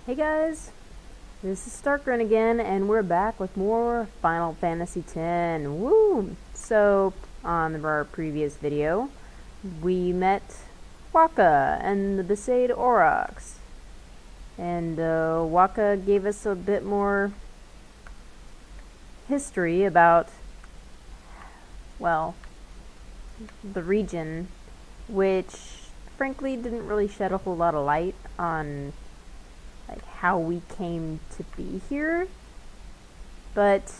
Hey guys, this is Starkrun again, and we're back with more Final Fantasy X. Woo! So, on our previous video, we met Wakka and the Besaid Aurochs. And Wakka gave us a bit more history about, well, the region, which frankly didn't really shed a whole lot of light on like how we came to be here. But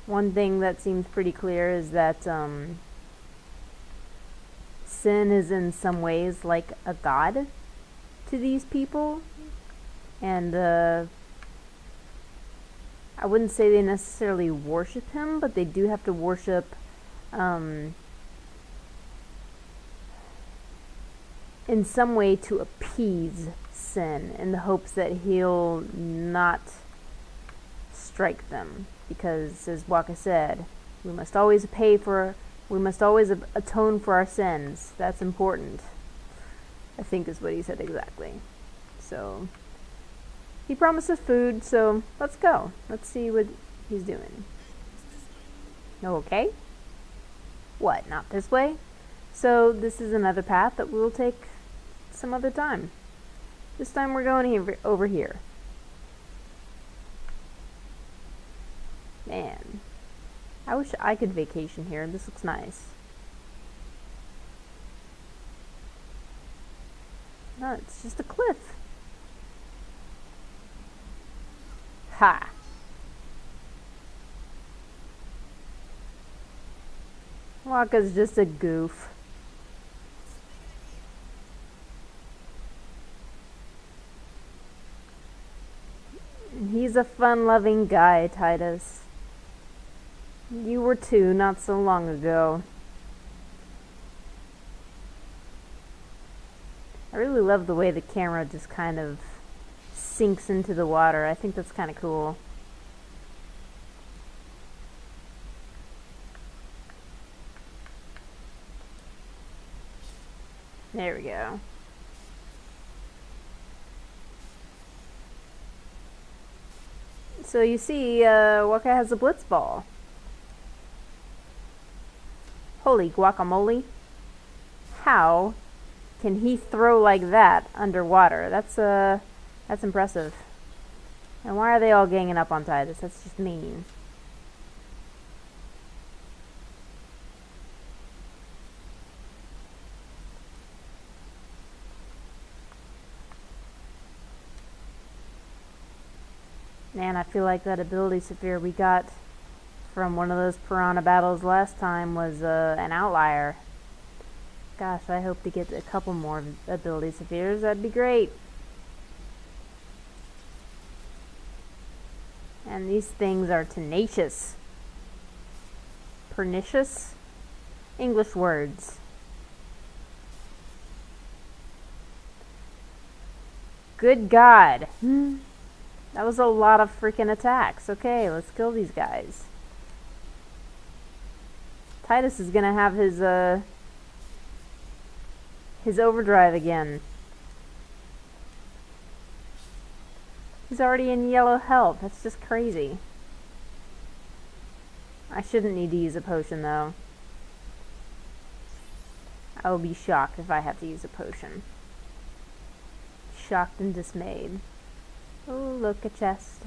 one thing that seems pretty clear is that Sin is in some ways like a god to these people, and I wouldn't say they necessarily worship him, but they do have to worship in some way to appease Sin in the hopes that he'll not strike them, because as Wakka said, we must always atone for our sins. That's important, I think is what he said exactly. So he promises food, so let's go. Let's see what he's doing. Okay? What, not this way? So this is another path that we'll take some other time. This time we're going over here. Man, I wish I could vacation here. This looks nice. No, it's just a cliff. Ha! Wakka's just a goof. He's a fun-loving guy, Titus. You were too, not so long ago. I really love the way the camera just kind of sinks into the water. I think that's kind of cool. There we go. So you see, Wakka has a blitz ball. Holy guacamole. How can he throw like that underwater? That's impressive. And why are they all ganging up on Titus? That's just mean. Man, I feel like that ability sphere we got from one of those piranha battles last time was an outlier. Gosh, I hope to get a couple more ability spheres. That'd be great. And these things are tenacious. Pernicious? English words. Good God. That was a lot of freaking attacks. Okay, let's kill these guys. Titus is gonna have his overdrive again. He's already in yellow health. That's just crazy. I shouldn't need to use a potion though. I will be shocked if I have to use a potion. Shocked and dismayed. Oh, look, a chest.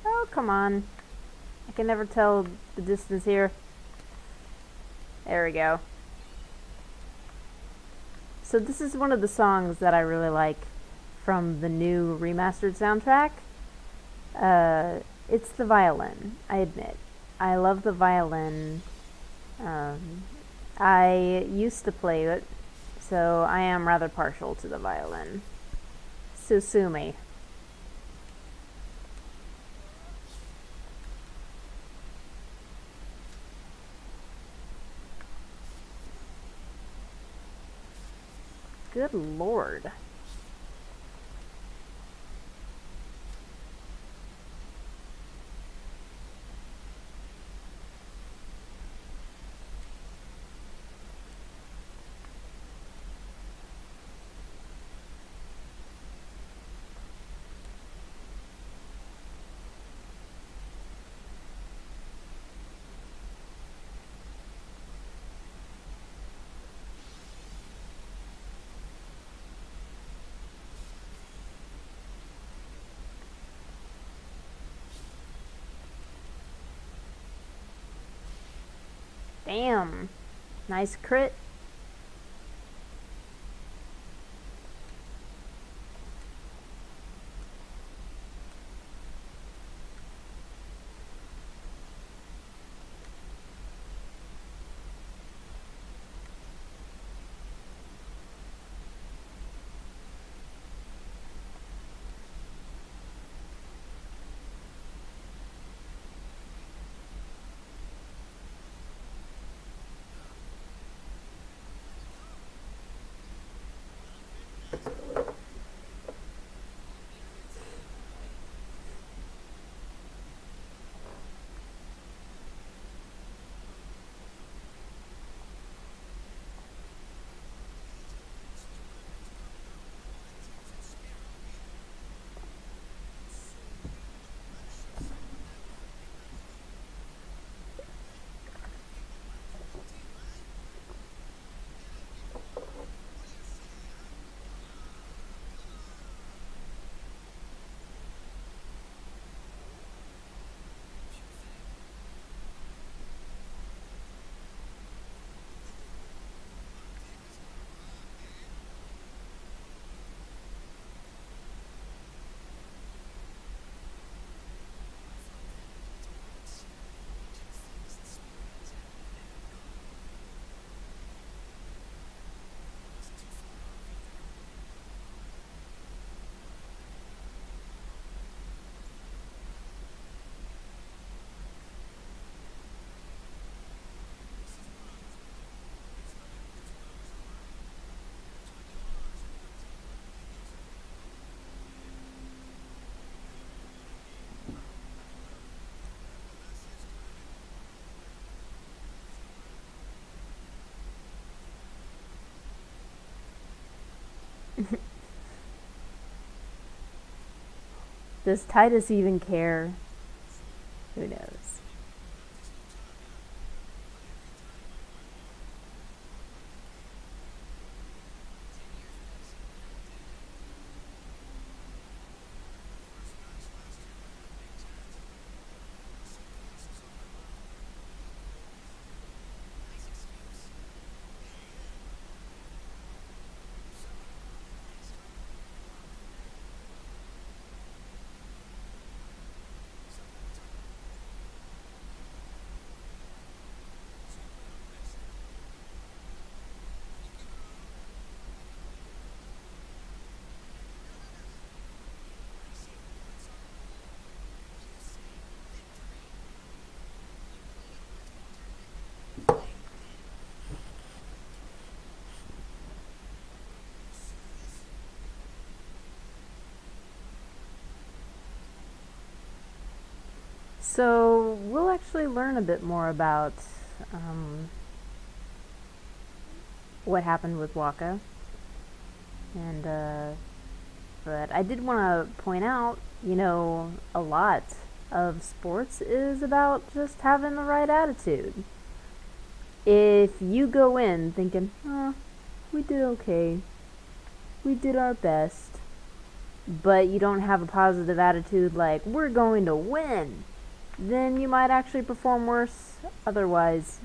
Oh, come on. I can never tell the distance here. There we go. So this is one of the songs that I really like from the new remastered soundtrack. It's the violin, I admit. I love the violin. I used to play it, so I am rather partial to the violin. So sue me. Good Lord. Bam! Nice crit. Does Titus even care? Who knows? So we'll actually learn a bit more about um, what happened with Wakka, and but I did want to point out, a lot of sports is about just having the right attitude. If you go in thinking, we did okay, we did our best, but you don't have a positive attitude like, we're going to win, then you might actually perform worse otherwise.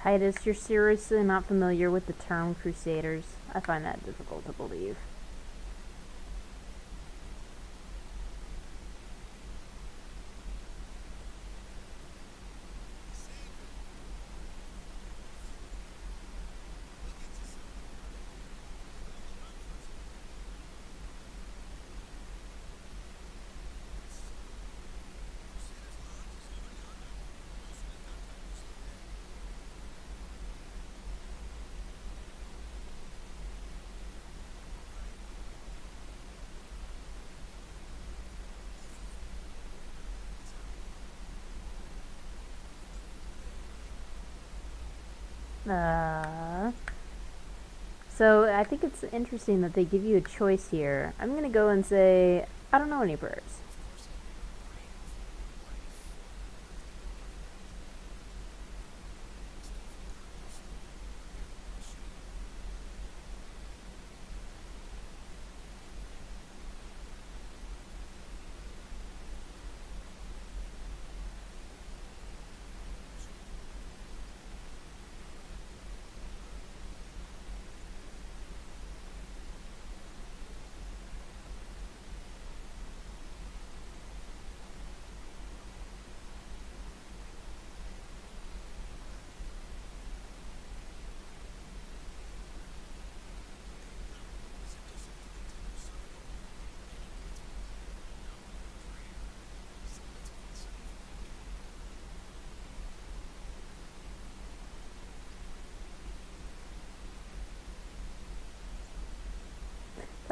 Titus, you're seriously not familiar with the term Crusaders? I find that difficult to believe. So I think it's interesting that they give you a choice here. I'm gonna go and say, I don't know any prayers.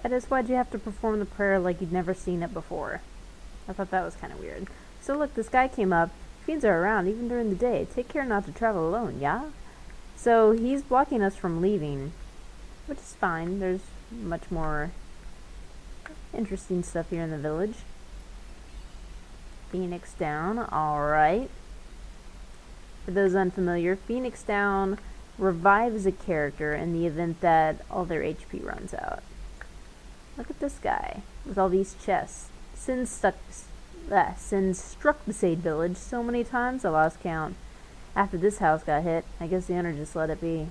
That is why'd you have to perform the prayer like you'd never seen it before. I thought that was kind of weird. So look, this guy came up. Fiends are around even during the day. Take care not to travel alone, yeah? So he's blocking us from leaving, which is fine. There's much more interesting stuff here in the village. Phoenix Down, alright. For those unfamiliar, Phoenix Down revives a character in the event that all their HP runs out. Look at this guy with all these chests. Sin struck Besaid village so many times I lost count. After this house got hit, I guess the owner just let it be.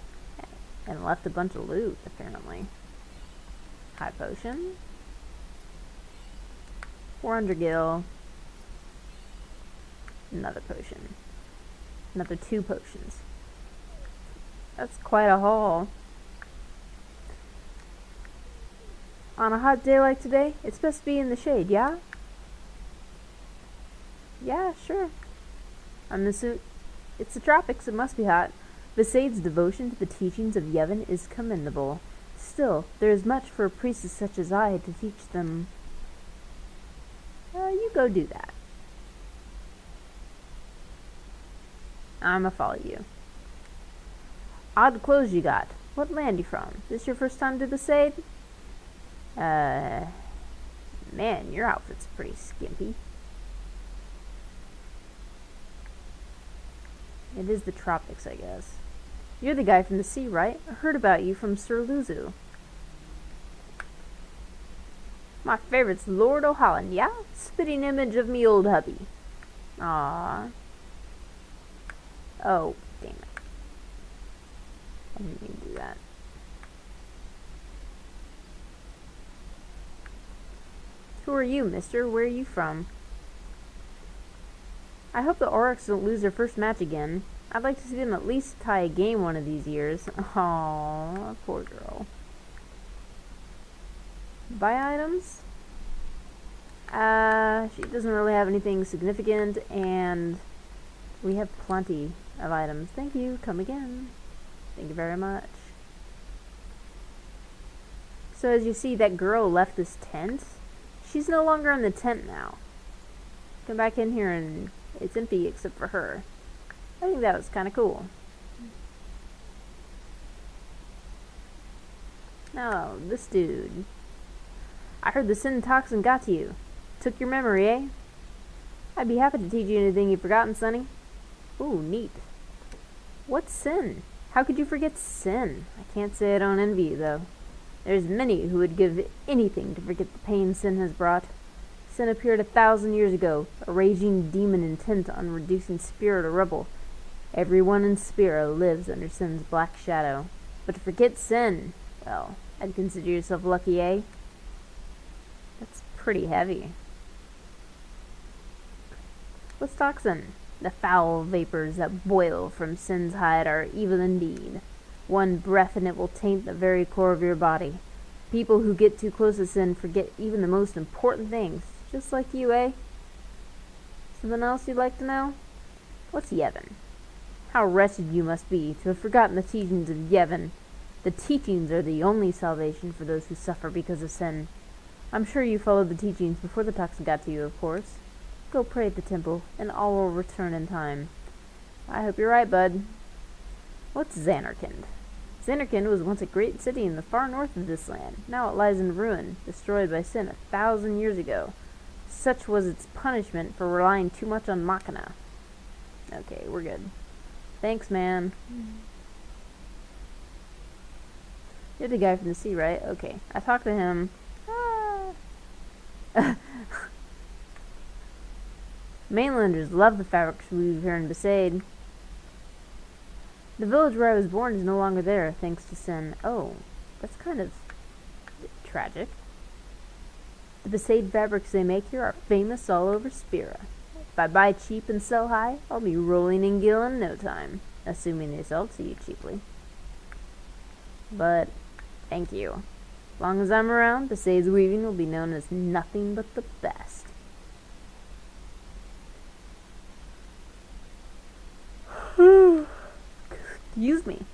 And left a bunch of loot, apparently. High potion. 400 gil. Another potion. Another 2 potions. That's quite a haul. On a hot day like today, it's best to be in the shade, yeah? Yeah, sure. It's the tropics, it must be hot. Besaid's devotion to the teachings of Yevon is commendable. Still, there is much for a priestess such as I to teach them. You go do that. I'ma follow you. Odd clothes you got. What land you from? This your first time to Besaid? Man, your outfit's pretty skimpy. It is the tropics, I guess. You're the guy from the sea, right? I heard about you from Sir Luzu. My favorite's Lord O'Holland, yeah? Spitting image of me old hubby. Aww. Oh, damn it. I didn't mean to do that. Who are you, mister? Where are you from? I hope the Oryx don't lose their first match again. I'd like to see them at least tie a game one of these years. Aww, poor girl. Buy items? She doesn't really have anything significant, and we have plenty of items. Thank you. Come again. Thank you very much. So as you see, that girl left this tent. She's no longer in the tent now. Come back in here and it's empty except for her. I think that was kind of cool. Now, this dude. I heard the sin toxin got to you. Took your memory, eh? I'd be happy to teach you anything you've forgotten, Sonny. Ooh, neat. What's sin? How could you forget sin? I can't say I don't envy you, though. There's many who would give anything to forget the pain sin has brought. Sin appeared 1,000 years ago, a raging demon intent on reducing Spirit a rebel. Everyone in Spirit lives under sin's black shadow. But to forget sin, well, I'd consider yourself lucky, eh? That's pretty heavy. What's toxin? The foul vapors that boil from sin's hide are evil indeed. One breath and it will taint the very core of your body. People who get too close to sin forget even the most important things. Just like you, eh? Something else you'd like to know? What's Yevon? How wretched you must be to have forgotten the teachings of Yevon. The teachings are the only salvation for those who suffer because of sin. I'm sure you followed the teachings before the toxin got to you, of course. Go pray at the temple, and all will return in time. I hope you're right, bud. What's Zanarkand? Zanarkand was once a great city in the far north of this land. Now it lies in ruin, destroyed by sin 1,000 years ago. Such was its punishment for relying too much on Machina. Okay, we're good. Thanks, man. You're the guy from the sea, right? Okay. I talked to him. Mainlanders love the fabrics we weave here in Besaid. The village where I was born is no longer there, thanks to sin. Oh, that's kind of tragic. The Besaid fabrics they make here are famous all over Spira. If I buy cheap and sell high, I'll be rolling in gil in no time, assuming they sell to you cheaply. But, thank you. As long as I'm around, Besaid's weaving will be known as nothing but the best. Excuse me.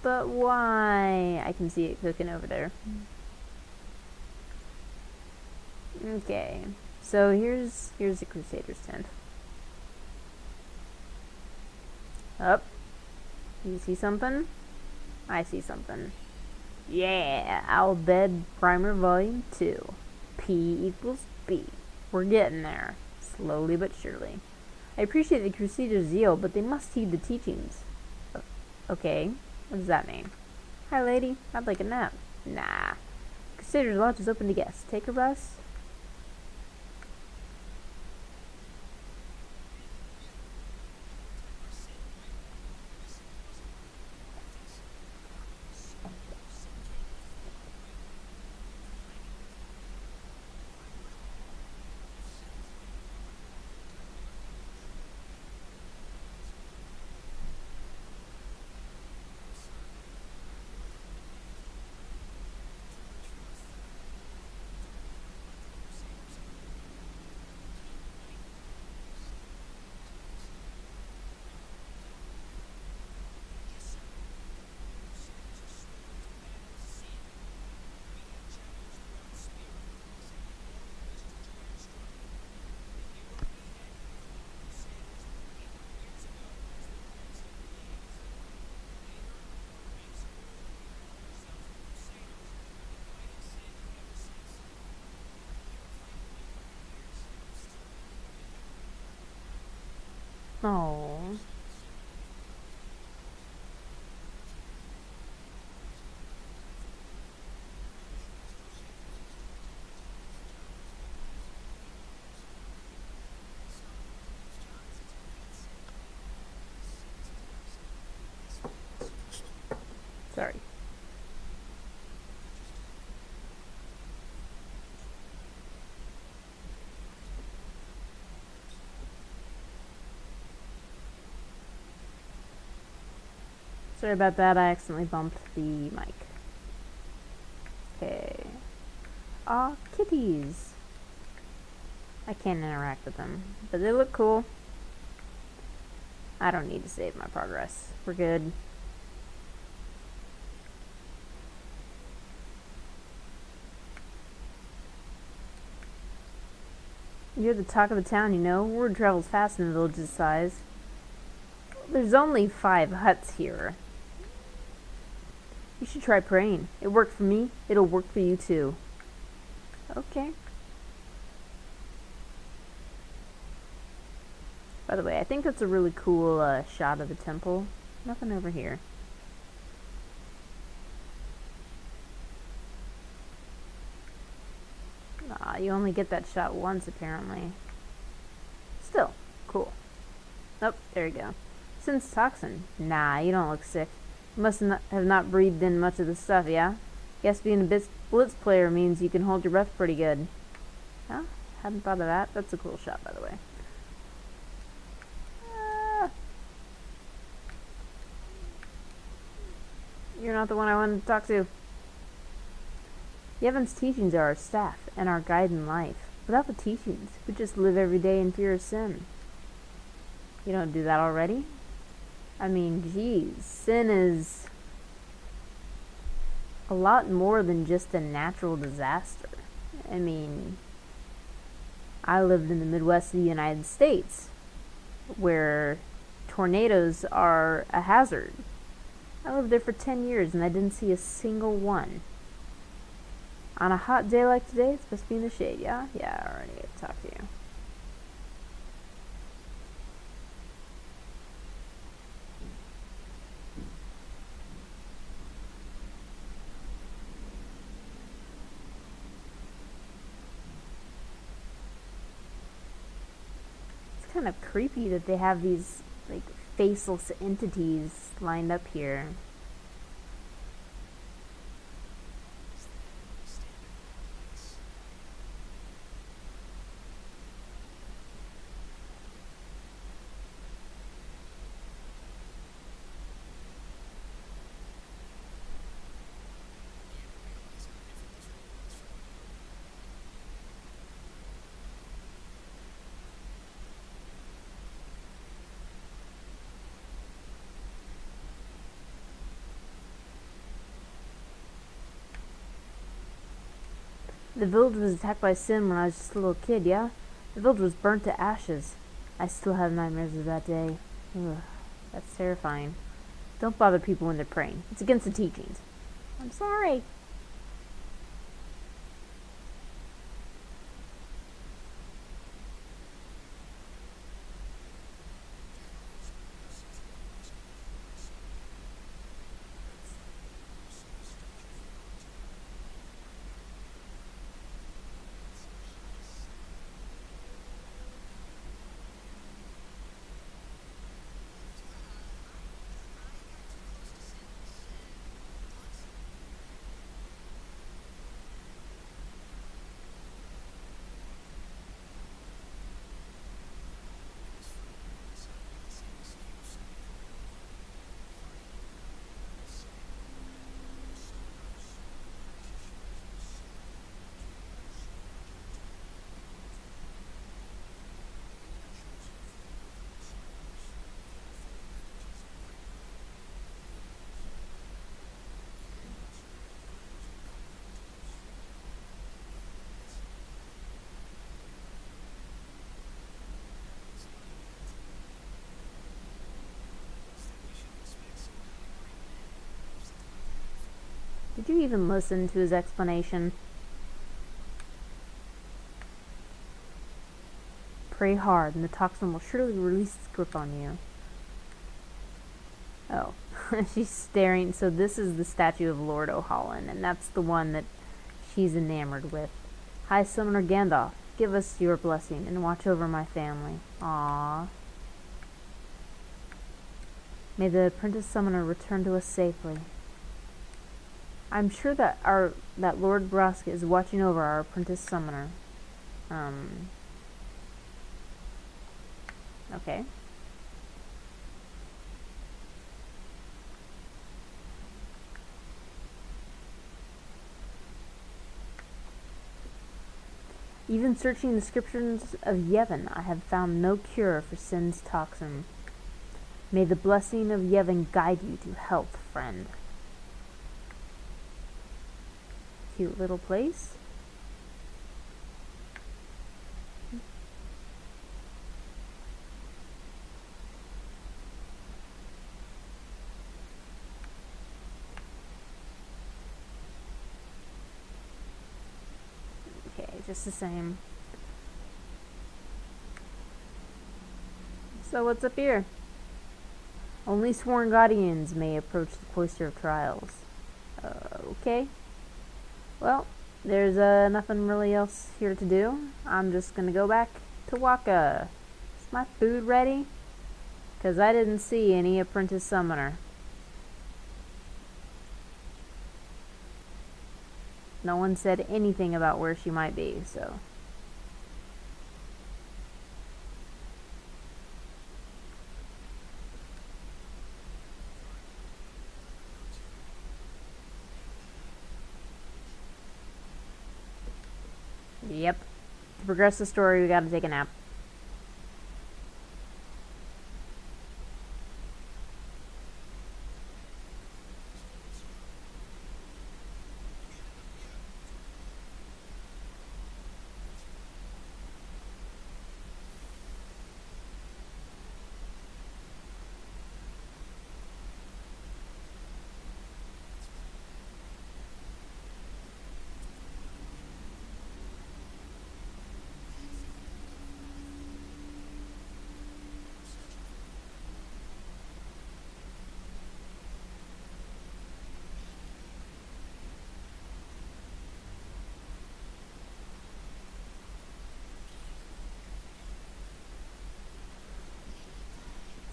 But why? I can see it cooking over there. Okay, so here's the Crusader's tent. Up. You see something? I see something. Yeah, Owl Bed Primer Volume 2. P equals B. We're getting there, slowly but surely. I appreciate the Crusader's zeal, but they must heed the teachings. Okay, what does that mean? Hi, lady. I'd like a nap. Nah. Crusader's Lodge is open to guests. Take a rest. Oh. Sorry. Sorry about that, I accidentally bumped the mic. Okay. Aw, kitties! I can't interact with them, but they look cool. I don't need to save my progress. We're good. You're the talk of the town, you know. Word travels fast in a village this size. There's only 5 huts here. You should try praying. It worked for me. It'll work for you too. Okay. By the way, I think that's a really cool shot of the temple. Nothing over here. You only get that shot once, apparently. Still, cool. Oh, there you go. Since toxin. Nah, you don't look sick. You must have not breathed in much of the stuff, yeah? Guess being a blitz player means you can hold your breath pretty good. Huh? Hadn't thought of that. That's a cool shot, by the way. You're not the one I wanted to talk to. Yevon's teachings are our staff and our guide in life. Without the teachings, we just live every day in fear of sin. You don't do that already? I mean, geez, sin is a lot more than just a natural disaster. I mean, I lived in the Midwest of the United States, where tornadoes are a hazard. I lived there for 10 years and I didn't see a single one. On a hot day like today, it's supposed to be in the shade, yeah? Yeah, I already talked to you. It's kind of creepy that they have these, like, faceless entities lined up here. The village was attacked by sin when I was just a little kid, yeah? The village was burnt to ashes. I still have nightmares of that day. Ugh, that's terrifying. Don't bother people when they're praying. It's against the teachings. I'm sorry. Did you even listen to his explanation? Pray hard, and the toxin will surely release its grip on you. Oh, she's staring. So this is the statue of Lord O'Holland, and that's the one that she's enamored with. High Summoner Gandalf, give us your blessing and watch over my family. Aww. May the apprentice summoner return to us safely. I'm sure that that Lord Braska is watching over our apprentice summoner. Okay. Even searching the scriptures of Yevon, I have found no cure for sin's toxin. May the blessing of Yevon guide you to health, friend. Cute little place. Okay, just the same. So what's up here? Only sworn guardians may approach the cloister of trials. Okay. Well, there's nothing really else here to do. I'm just gonna go back to Wakka. Is my food ready? Because I didn't see any apprentice summoner. No one said anything about where she might be, so. Yep. To progress the story, we gotta take a nap.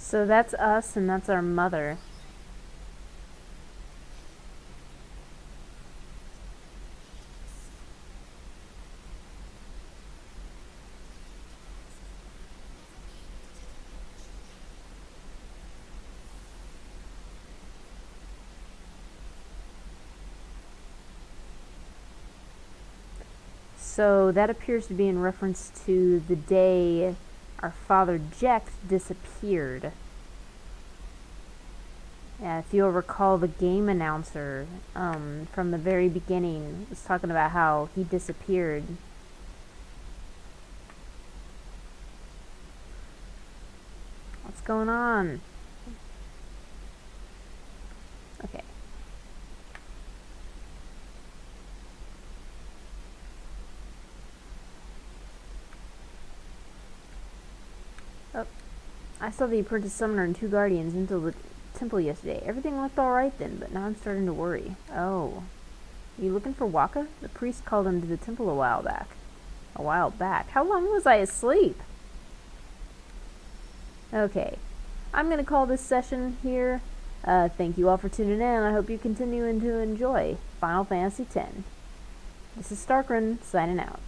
So that's us, and that's our mother. So that appears to be in reference to the day our father Jex disappeared. Yeah, if you'll recall, the game announcer from the very beginning was talking about how he disappeared. What's going on? Okay. Oh, I saw the apprentice summoner and 2 guardians into the temple yesterday. Everything looked alright then, but now I'm starting to worry. Oh. You looking for Wakka? The priest called him to the temple a while back. A while back? How long was I asleep? Okay. I'm going to call this session here. Thank you all for tuning in. I hope you continue to enjoy Final Fantasy X. This is Starkrun, signing out.